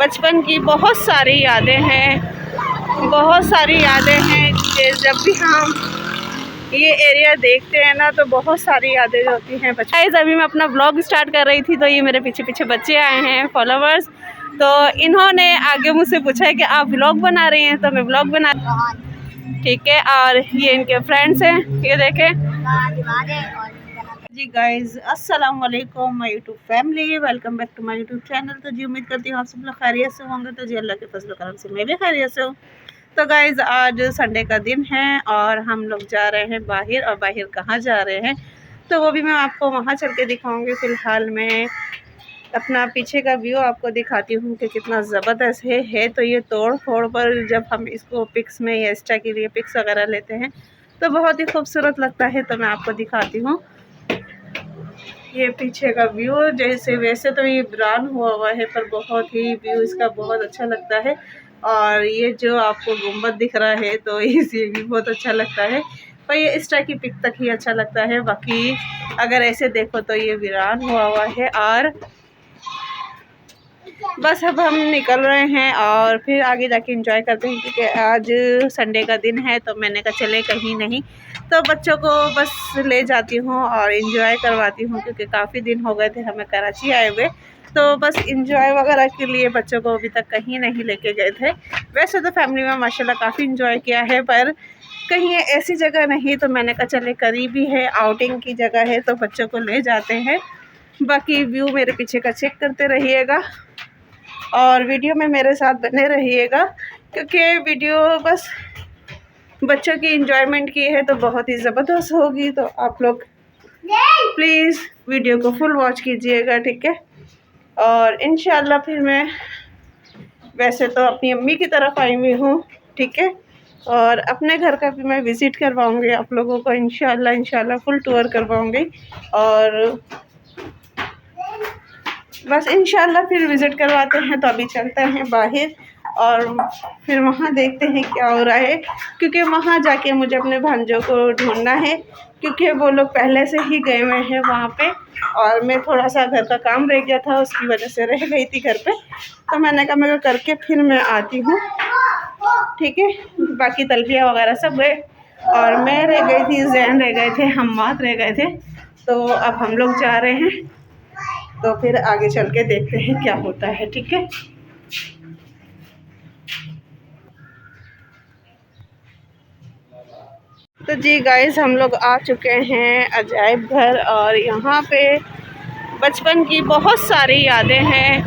बचपन की बहुत सारी यादें हैं, बहुत सारी यादें हैं कि जब भी हम ये एरिया देखते हैं ना तो बहुत सारी यादें होती हैं बचपन। अभी मैं अपना ब्लॉग स्टार्ट कर रही थी तो ये मेरे पीछे पीछे बच्चे आए हैं फॉलोवर्स, तो इन्होंने आगे मुझसे पूछा है कि आप ब्लॉग बना रही हैं, तो मैं ब्लॉग बना, ठीक है। और ये इनके फ्रेंड्स हैं, ये देखें जी गाइज़, अस्सलाम वालेकुम my YouTube family, welcome back to my YouTube channel. तो जी उम्मीद करती हूँ आप सब लोग खैरियत से होंगे। तो जी अल्लाह के फजल करम से मैं भी खैरियत से हूँ। तो गाइज़ आज संडे का दिन है और हम लोग जा रहे हैं बाहर, और बाहर कहाँ जा रहे हैं तो वो भी मैं आपको वहाँ चल के दिखाऊँगी। फ़िलहाल मैं अपना पीछे का व्यू आपको दिखाती हूँ कि कितना ज़बरदस्त है। तो ये तोड़ फोड़ पर जब हम इसको पिक्स में या इंस्टा के लिए पिक्स वगैरह लेते हैं तो बहुत ही खूबसूरत लगता है। तो मैं आपको दिखाती हूँ ये पीछे का व्यू। जैसे वैसे तो ये ब्राउन हुआ है पर बहुत ही व्यू इसका बहुत अच्छा लगता है। और ये जो आपको गुम्बद दिख रहा है तो ये भी बहुत अच्छा लगता है, पर ये इंस्टा की पिक तक ही अच्छा लगता है। बाकी अगर ऐसे देखो तो ये वीरान हुआ है। और बस अब हम निकल रहे हैं और फिर आगे जाके एंजॉय करते हैं, क्योंकि आज संडे का दिन है। तो मैंने कहा चले कहीं नहीं तो बच्चों को बस ले जाती हूँ और एंजॉय करवाती हूँ, क्योंकि काफ़ी दिन हो गए थे हमें कराची आए हुए। तो बस एंजॉय वगैरह के लिए बच्चों को अभी तक कहीं नहीं लेके गए थे। वैसे तो फैमिली में माशाल्लाह काफ़ी एंजॉय किया है, पर कहीं ऐसी जगह नहीं तो मैंने कहा चले करीबी है, आउटिंग की जगह है तो बच्चों को ले जाते हैं। बाकी व्यू मेरे पीछे का चेक करते रहिएगा और वीडियो में मेरे साथ बने रहिएगा, क्योंकि वीडियो बस बच्चों की एंजॉयमेंट की है तो बहुत ही ज़बरदस्त होगी। तो आप लोग प्लीज़ वीडियो को फुल वॉच कीजिएगा, ठीक है। और इंशाल्लाह फिर मैं वैसे तो अपनी अम्मी की तरफ आई हुई हूँ, ठीक है, और अपने घर का भी मैं विज़िट करवाऊँगी आप लोगों को इंशाल्लाह फुल टूर करवाऊँगी। और बस इंशाल्लाह फिर विज़िट करवाते हैं। तो अभी चलते हैं बाहर और फिर वहाँ देखते हैं क्या हो रहा है, क्योंकि वहाँ जाके मुझे अपने भांजों को ढूंढना है, क्योंकि वो लोग पहले से ही गए हुए हैं वहाँ पे और मैं थोड़ा सा घर का काम रह गया था, उसकी वजह से रह गई थी घर पे। तो मैंने कहा मैं करके फिर मैं आती हूँ, ठीक है। बाकी तलबिया वगैरह सब गए और मैं रह गई थी, जैन रह गए थे, हम्माद रह गए थे। तो अब हम लोग जा रहे हैं, तो फिर आगे चल के देखते हैं क्या होता है, ठीक है। तो जी गाइस हम लोग आ चुके हैं अजायब घर, और यहाँ पे बचपन की बहुत सारी यादें हैं,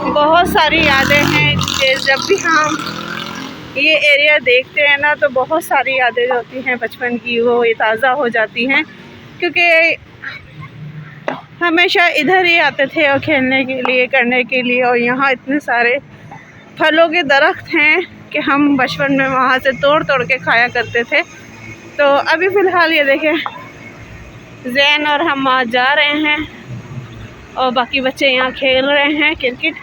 बहुत सारी यादें हैं कि जब भी हम ये एरिया देखते हैं ना तो बहुत सारी यादें होती हैं बचपन की, वो ये ताज़ा हो जाती हैं, क्योंकि हमेशा इधर ही आते थे और खेलने के लिए, करने के लिए। और यहाँ इतने सारे फलों के दरख्त हैं कि हम बचपन में वहाँ से तोड़ तोड़ के खाया करते थे। तो अभी फ़िलहाल ये देखें जैन और हम आज जा रहे हैं और बाकी बच्चे यहाँ खेल रहे हैं क्रिकेट।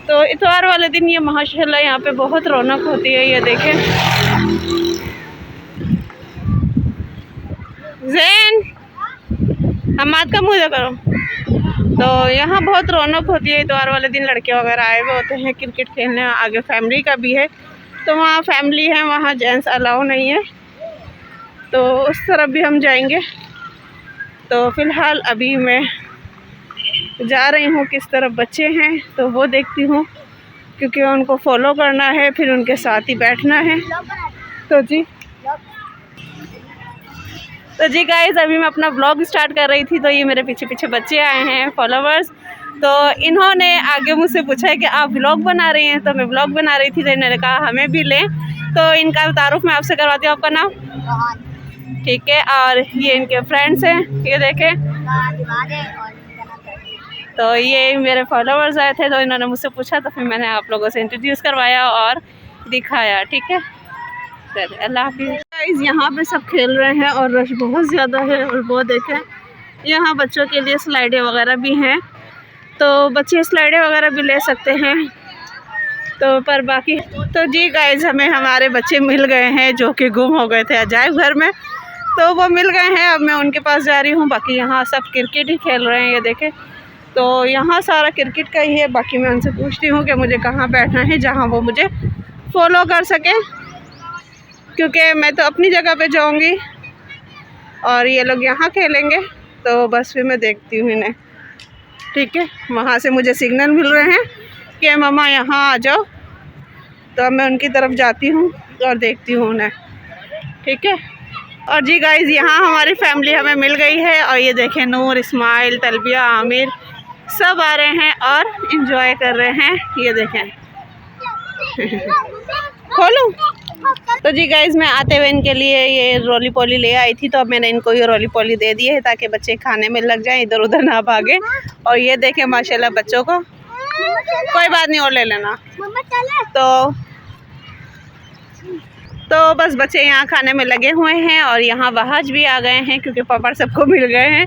तो इतवार वाले दिन ये माशाल्लाह यहाँ पे बहुत रौनक होती है। ये देखें जैन, हमाद का मुँह करो। तो यहाँ बहुत रौनक होती है इतवार वाले दिन, लड़के वगैरह आए हुए होते हैं क्रिकेट खेलने। आगे फैमिली का भी है, तो वहाँ फैमिली है, वहाँ जेंट्स अलाउ नहीं है, तो उस तरफ भी हम जाएंगे। तो फ़िलहाल अभी मैं जा रही हूँ किस तरफ बच्चे हैं तो वो देखती हूँ, क्योंकि उनको फॉलो करना है, फिर उनके साथ ही बैठना है। तो जी गाइस अभी मैं अपना ब्लॉग स्टार्ट कर रही थी तो ये मेरे पीछे पीछे बच्चे आए हैं फॉलोवर्स, तो इन्होंने आगे मुझसे पूछा है कि आप ब्लॉग बना रही हैं, तो मैं ब्लॉग बना रही थी। तो इन्होंने कहा हमें भी लें, तो इनका तारुफ मैं आपसे करवाती हूँ। आपका नाम? ठीक है। और ये इनके फ्रेंड्स हैं, ये देखें। तो ये मेरे फॉलोवर्स आए थे तो इन्होंने मुझसे पूछा, तो फिर मैंने आप लोगों से इंट्रोड्यूस करवाया और दिखाया, ठीक है। अल्लाह हाफिज़। यहाँ पे सब खेल रहे हैं और रश बहुत ज़्यादा है। और वो देखें यहाँ बच्चों के लिए स्लाइडें वगैरह भी हैं, तो बच्चे स्लाइडें वगैरह भी ले सकते हैं। तो पर बाकी तो जी गाइस हमें हमारे बच्चे मिल गए हैं जो कि गुम हो गए थे अजायब घर में, तो वो मिल गए हैं। अब मैं उनके पास जा रही हूँ। बाकी यहाँ सब क्रिकेट ही खेल रहे हैं, ये देखें तो यहाँ सारा क्रिकेट का ही है। बाकी मैं उनसे पूछती हूँ कि मुझे कहाँ बैठना है जहाँ वो मुझे फॉलो कर सके, क्योंकि मैं तो अपनी जगह पे जाऊँगी और ये लोग यहाँ खेलेंगे। तो बस फिर मैं देखती हूँ इन्हें, ठीक है। वहाँ से मुझे सिग्नल मिल रहे हैं कि मम्मा यहाँ आ जाओ, तो अब मैं उनकी तरफ जाती हूँ और देखती हूँ उन्हें, ठीक है। और जी गाइज़, यहाँ हमारी फैमिली हमें मिल गई है और ये देखें नूर, इस्माइल, तलबिया, आमिर सब आ रहे हैं और इन्जॉय कर रहे हैं। ये देखें खोलूं। तो जी गाइज़, मैं आते हुए इनके लिए ये रोली पोली ले आई थी, तो अब मैंने इनको ये रोली पोली दे दी है ताकि बच्चे खाने में लग जाएं, इधर उधर ना भागे। और ये देखें माशाल्लाह बच्चों को, कोई बात नहीं और ले लेना। तो बस बच्चे यहाँ खाने में लगे हुए हैं और यहाँ वहाज भी आ गए हैं क्योंकि पापड़ सबको मिल गए हैं।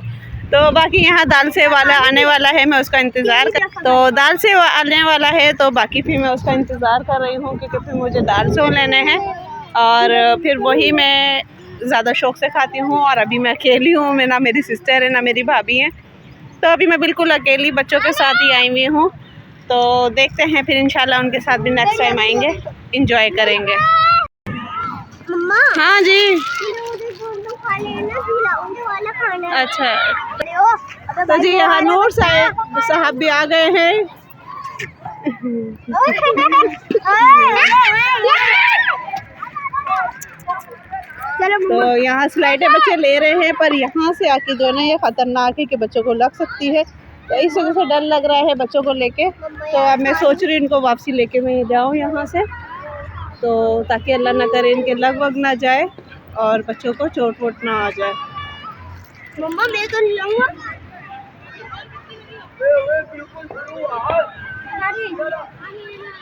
तो बाकी यहाँ दाल सेव वाला आने वाला है, मैं उसका इंतज़ार कर, तो दाल सेव आने वाला है, तो बाकी फिर मैं उसका इंतज़ार कर रही हूँ क्योंकि फिर मुझे दाल सेव लेने हैं और फिर वही मैं ज़्यादा शौक़ से खाती हूँ। और अभी मैं अकेली हूँ, मैं ना मेरी सिस्टर है ना मेरी भाभी है, तो अभी मैं बिल्कुल अकेली बच्चों के साथ ही आई हुई हूँ। तो देखते हैं फिर इंशाल्लाह उनके साथ भी नेक्स्ट टाइम आएंगे, इंजॉय करेंगे। हाँ जी, अच्छा। तो जी यहाँ नूर साहब भी आ गए हैं। तो यहाँ स्लाइडें बच्चे ले रहे हैं, पर यहाँ से आके जो है ना ये ख़तरनाक है कि बच्चों को लग सकती है, तो इस वजह से डर लग रहा है बच्चों को लेके। तो अब मैं सोच रही हूँ इनको वापसी लेके मैं जाऊँ यहाँ से, तो ताकि अल्लाह ना करे इनके लग वग ना जाए और बच्चों को चोट वोट ना आ जाए। मम्मा मैं तो नहीं लाऊंगा।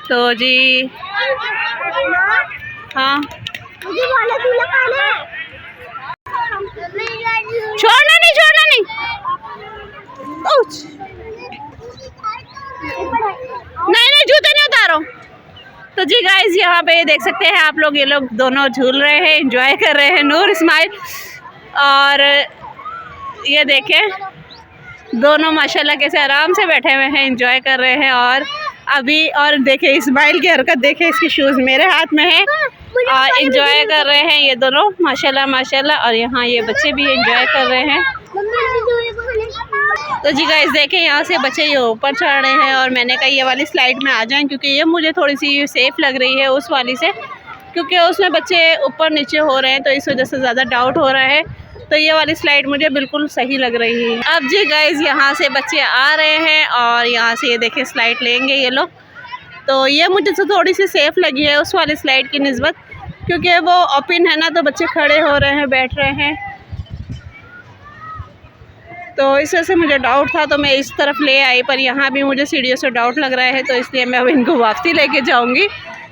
तो जी हाँ, छोड़ना नहीं नहीं जूते नहीं उतारो। तो जी गाइज, यहाँ पे देख सकते हैं आप लोग, ये लोग दोनों झूल रहे हैं, एंजॉय कर रहे हैं, नूर इस्माइल। और ये देखें दोनों माशाल्लाह कैसे आराम से बैठे हुए हैं, एंजॉय कर रहे हैं। और अभी और देखें इस्माइल की हरकत, देखें इसकी शूज़ मेरे हाथ में है और एंजॉय कर रहे हैं ये दोनों माशाल्लाह माशाल्लाह। और यहाँ ये बच्चे भी एंजॉय कर रहे हैं। तो जी गाइस देखें यहाँ से बच्चे ये ऊपर चढ़ रहे हैं और मैंने कहा ये वाली स्लाइड में आ जाएं क्योंकि ये मुझे थोड़ी सी सेफ़ लग रही है उस वाली से, क्योंकि उसमें बच्चे ऊपर नीचे हो रहे हैं तो इस वजह से ज़्यादा डाउट हो रहा है। तो ये वाली स्लाइड मुझे बिल्कुल सही लग रही है। अब जी गाइस यहाँ से बच्चे आ रहे हैं और यहाँ से ये देखें स्लाइड लेंगे ये लोग। तो ये मुझे तो थोड़ी सी सेफ़ लगी है उस वाली स्लाइड की निस्बत, क्योंकि वो ओपन है ना, तो बच्चे खड़े हो रहे हैं, बैठ रहे हैं, तो इस वजह से मुझे डाउट था तो मैं इस तरफ ले आई। पर यहाँ भी मुझे सीढ़ियों से डाउट लग रहा है, तो इसलिए मैं अब इनको वापसी लेके जाऊँगी,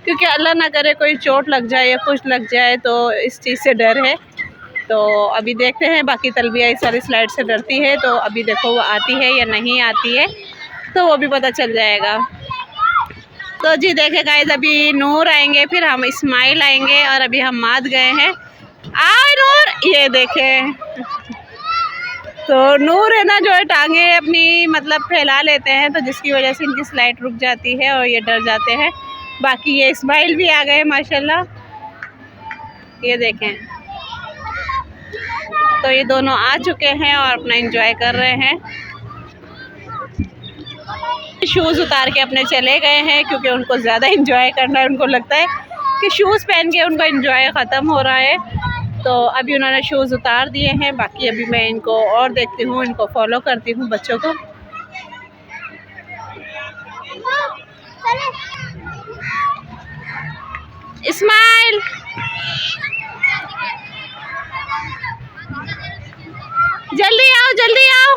क्योंकि अल्लाह ना करे कोई चोट लग जाए या कुछ लग जाए, तो इस चीज़ से डर है। तो अभी देखते हैं, बाकी तलबिया इस सारी स्लाइड से डरती है, तो अभी देखो वो आती है या नहीं आती है, तो वो भी पता चल जाएगा। तो जी देखे गाइस, अभी नूर आएंगे, फिर हम इस्माइल आएंगे और अभी हम माद गए हैं। आओ नूर, ये देखें तो नूर है ना जो है टांगे अपनी मतलब फैला लेते हैं, तो जिसकी वजह से इनकी स्लाइड रुक जाती है और ये डर जाते हैं। बाकी ये इस्माइल भी आ गए माशाल्लाह, ये देखें। तो ये दोनों आ चुके हैं और अपना एंजॉय कर रहे हैं। शूज़ उतार के अपने चले गए हैं क्योंकि उनको ज़्यादा एंजॉय करना है, उनको लगता है कि शूज़ पहन के उनका एंजॉय ख़त्म हो रहा है। तो अभी उन्होंने शूज़ उतार दिए हैं, बाकी अभी मैं इनको और देखती हूँ, इनको फॉलो करती हूँ बच्चों को। इस्माइल जल्दी आओ जल्दी आओ।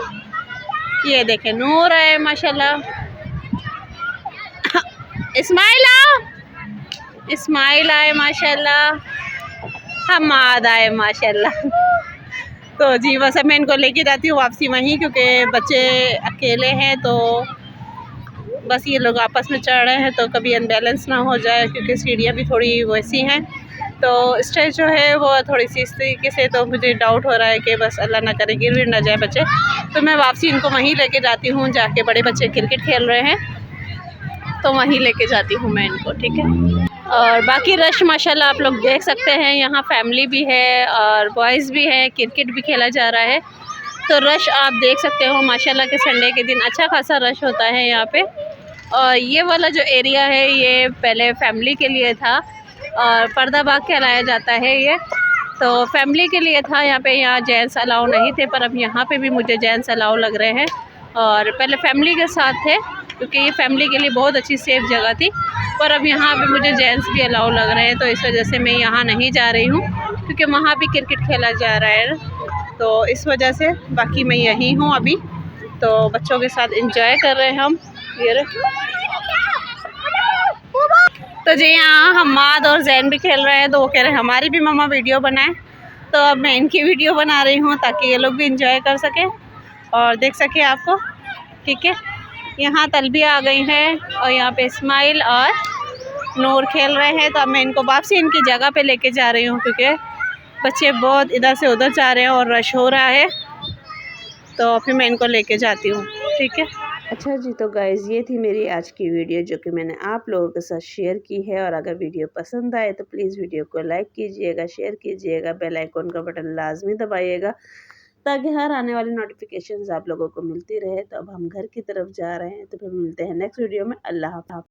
ये देखें नूर है माशाल्लाह। इस्माइल आओ, इस्माइल आए माशाल्लाह, हमाद आए माशाल्लाह। तो जी बस मैं इनको लेके जाती हूँ वापसी वहीं, क्योंकि बच्चे अकेले हैं, तो बस ये लोग आपस में चढ़ रहे हैं तो कभी अनबैलेंस ना हो जाए, क्योंकि सीढ़ियाँ भी थोड़ी वैसी हैं तो स्टेज जो है वो थोड़ी सी इस तरीके से, तो मुझे डाउट हो रहा है कि बस अल्लाह ना करे गिर विर ना जाए बच्चे। तो मैं वापसी इनको वहीं लेके जाती हूँ, जाके बड़े बच्चे क्रिकेट खेल रहे हैं तो वहीं लेके जाती हूँ मैं इनको, ठीक है। और बाकी रश माशाल्लाह आप लोग देख सकते हैं, यहाँ फैमिली भी है और बॉयज़ भी है, क्रिकेट भी खेला जा रहा है। तो रश आप देख सकते हो माशाल्लाह के संडे के दिन अच्छा खासा रश होता है यहाँ पे। और ये वाला जो एरिया है ये पहले फैमिली के लिए था और पर्दा बाग कहलाया जाता है ये, तो फैमिली के लिए था यहाँ पे। यहाँ जेंट्स अलाउ नहीं थे, पर अब यहाँ पे भी मुझे जेंट्स अलाउ लग रहे हैं। और पहले फैमिली के साथ थे क्योंकि ये फैमिली के लिए बहुत अच्छी सेफ जगह थी, पर अब यहाँ पे मुझे जेंट्स भी अलाउ लग रहे हैं। तो इस वजह से मैं यहाँ नहीं जा रही हूँ क्योंकि वहाँ भी क्रिकेट खेला जा रहा है, तो इस वजह से बाकी मैं यहीं हूँ अभी। तो बच्चों के साथ एंजॉय कर रहे हैं हम। ये तो जी यहाँ हम्माद और जैन भी खेल रहे हैं, तो वो कह रहे हैं हमारी भी मम्मा वीडियो बनाए। तो अब मैं इनकी वीडियो बना रही हूँ ताकि ये लोग भी एंजॉय कर सकें और देख सकें आपको, ठीक है। यहाँ तलबिया आ गई है और यहाँ पे इस्माइल और नूर खेल रहे हैं। तो अब मैं इनको वापसी इनकी जगह पे लेके जा रही हूँ क्योंकि बच्चे बहुत इधर से उधर जा रहे हैं और रश हो रहा है, तो फिर मैं इनको लेके जाती हूँ, ठीक है। अच्छा जी, तो गाइज़ ये थी मेरी आज की वीडियो जो कि मैंने आप लोगों के साथ शेयर की है। और अगर वीडियो पसंद आए तो प्लीज़ वीडियो को लाइक कीजिएगा, शेयर कीजिएगा, बेल आइकन का बटन लाजमी दबाइएगा ताकि हर आने वाली नोटिफिकेशंस आप लोगों को मिलती रहे। तो अब हम घर की तरफ जा रहे हैं, तो फिर मिलते हैं नेक्स्ट वीडियो में। अल्लाह हाफ़िज़।